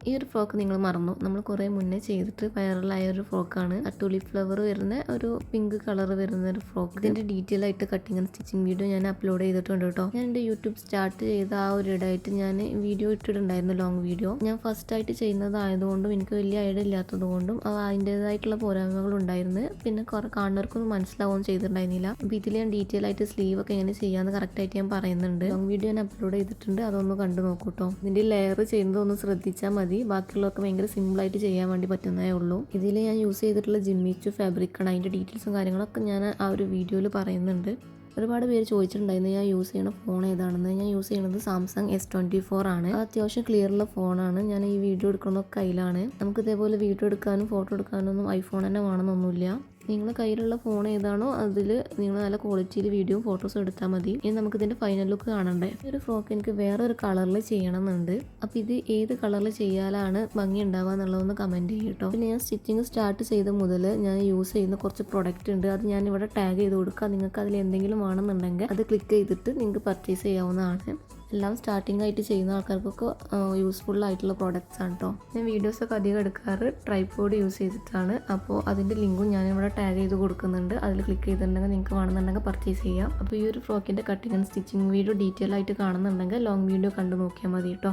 ഈ ഒരു ഫ്രോക്ക് നിങ്ങൾ മറന്നു, നമ്മൾ കുറേ മുന്നേ ചെയ്തിട്ട് വൈറലായ ഒരു ഫ്രോക്കാണ്. ടൂലി ഫ്ലവർ വരുന്ന ഒരു പിങ്ക് കളർ വരുന്ന ഒരു ഫ്രോക്ക്. ഇതിൻ്റെ ഡീറ്റെയിൽ ആയിട്ട് കട്ടിങ് ആൻഡ് സ്റ്റിച്ചിങ് വീഡിയോ ഞാൻ അപ്ലോഡ് ചെയ്തിട്ടുണ്ട് കേട്ടോ. ഞാൻ എൻ്റെ യൂട്യൂബ് സ്റ്റാർട്ട് ചെയ്ത ആ ഒരു ഇടയായിട്ട് ഞാൻ വീഡിയോ ഇട്ടിട്ടുണ്ടായിരുന്നു, ലോങ് വീഡിയോ. ഞാൻ ഫസ്റ്റ് ആയിട്ട് ചെയ്യുന്നതായതുകൊണ്ടും എനിക്ക് വലിയ ഐഡിയ ഇല്ലാത്തതുകൊണ്ടും അതിൻ്റെതായിട്ടുള്ള പോരായ്മകൾ ഉണ്ടായിരുന്നു. പിന്നെ കുറെ കാണുന്നവർക്കൊന്നും മനസ്സിലാവുകയും ചെയ്തിട്ടുണ്ടായിരുന്നില്ല. അപ്പോൾ ഇതിൽ ഞാൻ ഡീറ്റെയിൽ ആയിട്ട് സ്ലീവ് ഒക്കെ എങ്ങനെ ചെയ്യാമെന്ന് കറക്റ്റായിട്ട് ഞാൻ പറയുന്നുണ്ട്. ലോങ് വീഡിയോ ഞാൻ അപ്ലോഡ് ചെയ്തിട്ടുണ്ട്, അതൊന്ന് കണ്ടു നോക്കൂ കേട്ടോ. ഇതിൻ്റെ ലെയർ ചെയ്യുന്നത് ഒന്ന് ശ്രദ്ധിച്ചാൽ മതി, ബാക്കിയുള്ളവർക്ക് ഭയങ്കര സിമ്പിളായിട്ട് ചെയ്യാൻ വേണ്ടി പറ്റുന്നതേ ഉള്ളൂ. ഇതിൽ ഞാൻ യൂസ് ചെയ്തിട്ടുള്ള ജിമ്മിച്ചു ഫാബ്രിക്കാണ്. അതിൻ്റെ ഡീറ്റെയിൽസും കാര്യങ്ങളൊക്കെ ഞാൻ ആ ഒരു വീഡിയോയിൽ പറയുന്നുണ്ട്. ഒരുപാട് പേര് ചോദിച്ചിട്ടുണ്ടായിരുന്നു ഞാൻ യൂസ് ചെയ്യുന്ന ഫോൺ ഏതാണെന്ന്. ഞാൻ യൂസ് ചെയ്യുന്നത് സാംസങ് S24 ആണ്. അത്യാവശ്യം ക്ലിയറുള്ള ഫോണാണ്. ഞാൻ ഈ വീഡിയോ എടുക്കുന്നതൊക്കെ കയ്യിലാണ്. നമുക്ക് ഇതേപോലെ വീഡിയോ എടുക്കാനും ഫോട്ടോ എടുക്കാനും ഒന്നും ഐഫോൺ തന്നെ വേണമെന്നൊന്നുമില്ല. നിങ്ങളുടെ കയ്യിലുള്ള ഫോൺ ഏതാണോ അതിൽ നിങ്ങൾ നല്ല ക്വാളിറ്റിയിൽ വീഡിയോ ഫോട്ടോസും എടുത്താൽ മതി. ഇനി നമുക്കിതിൻ്റെ ഫൈനൽ ലുക്ക് കാണണ്ടേ. ഈ ഒരു ഫ്രോക്ക് എനിക്ക് വേറൊരു കളറിൽ ചെയ്യണമെന്നുണ്ട്. അപ്പോൾ ഇത് ഏത് കളറിൽ ചെയ്യാനാണ് ഭംഗി ഉണ്ടാവുക എന്നുള്ളതൊന്ന് കമൻറ്റ് ചെയ്യും കേട്ടോ. പിന്നെ ഞാൻ സ്റ്റിച്ചിങ് സ്റ്റാർട്ട് ചെയ്ത മുതൽ ഞാൻ യൂസ് ചെയ്യുന്ന കുറച്ച് പ്രൊഡക്റ്റ് ഉണ്ട്. അത് ഞാൻ ഇവിടെ ടാഗ് ചെയ്ത് കൊടുക്കുക. നിങ്ങൾക്ക് അതിൽ എന്തെങ്കിലും വേണമെന്നുണ്ടെങ്കിൽ അത് ക്ലിക്ക് ചെയ്തിട്ട് നിങ്ങൾക്ക് പർച്ചേസ് ചെയ്യാവുന്നതാണ്. എല്ലാം സ്റ്റാർട്ടിംഗ് ആയിട്ട് ചെയ്യുന്ന ആൾക്കാർക്കൊക്കെ യൂസ്ഫുൾ ആയിട്ടുള്ള പ്രോഡക്റ്റ്സ് ആണ് കേട്ടോ. ഞാൻ വീഡിയോസൊക്കെ അധികം എടുക്കാറ് ട്രൈപോഡ് യൂസ് ചെയ്തിട്ടാണ്. അപ്പോൾ അതിൻ്റെ ലിങ്കും ഞാനിവിടെ ടാഗ് ചെയ്ത് കൊടുക്കുന്നുണ്ട്. അതിൽ ക്ലിക്ക് ചെയ്തിട്ടുണ്ടെങ്കിൽ നിങ്ങൾക്ക് വേണമെന്നുണ്ടെങ്കിൽ പർച്ചേസ് ചെയ്യാം. അപ്പോൾ ഈ ഒരു ഫ്രോക്കിൻ്റെ cutting and stitching video detail ആയിട്ട് കാണുന്നുണ്ടെങ്കിൽ ലോങ് വീഡിയോ കണ്ടു നോക്കിയാൽ മതി കേട്ടോ.